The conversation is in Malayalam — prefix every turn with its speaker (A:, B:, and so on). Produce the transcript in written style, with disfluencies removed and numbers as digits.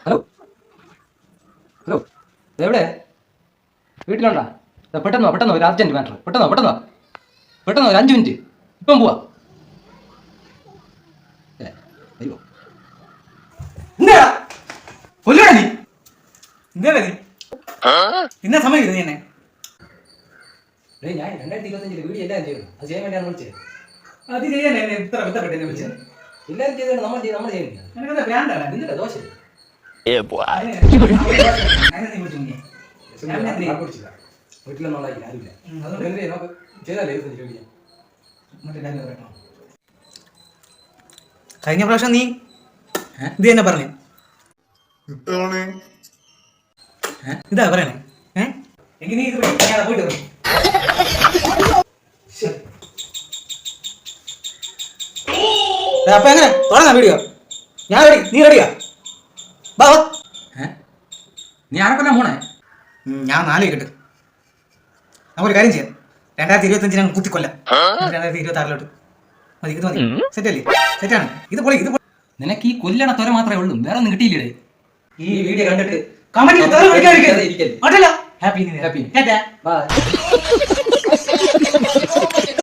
A: ഹലോ ഹലോ എവിടെ വീട്ടിലുണ്ടാ? പെട്ടെന്നോ ഒരു അർജന്റ് മാറ്റർ. പെട്ടെന്നോ ഒരു 5 മിനിറ്റ് ഇപ്പം പോവാ. വരുമോ?
B: എന്താ കൊല്ലൂടാ നീ? എന്താ നീ ഇന്ന സമയം നീ എന്നെ?
A: ഞാൻ 2025 വീഡിയോ എല്ലാം ചെയ്തു. അത് ചെയ്യാൻ വേണ്ടിയാണ് വിളിച്ചത്.
B: അത് ചെയ്യാൻ എന്നെ ഇത്ര ബന്ധപ്പെട്ട് എന്നെ വിളിച്ചത്?
A: എല്ലാവരും ചെയ്തത് നമ്മൾ ചെയ്യുന്നില്ല.
B: എനിക്കെന്താ ഭ്രാന്താണ്?
A: എന്തിനാ ദോശ? വീട്ടിലൊന്നും ആരുമില്ല. നമുക്ക് ചെയ്താലേ വീഡിയോ.
B: കഴിഞ്ഞ പ്രാവശ്യം നീ ഇത് തന്നെ പറഞ്ഞു. ഇതാ പറയണേ. എങ്കിൽ നീ ഇത് പോയിട്ട് പറഞ്ഞു. അപ്പൊ എങ്ങനെ തുടങ്ങാം വീഡിയോ? ഞാൻ റെഡി, നീ റെഡിയാ? ബാ.
A: നീ ആരെക്കൊല്ലാൻ പോണേ?
B: ഞാൻ 4 കേട്ട് നമുക്കൊരു കാര്യം ചെയ്യാം. 2025 ഞങ്ങൾ കുത്തിക്കൊല്ലാം. 2026 മതി. ഇത് മതി. സെറ്റല്ലേ? സെറ്റാണ്. ഇത് പൊളി.
A: നിനക്ക് ഈ കൊല്ലണ തൊര മാത്രമേ ഉള്ളൂ, വേറെ ഒന്നും കിട്ടിയില്ലേ?
B: ഈ വീഡിയോ കണ്ടിട്ട് കമന്റിൽ ഹാപ്പി ഹാപ്പി.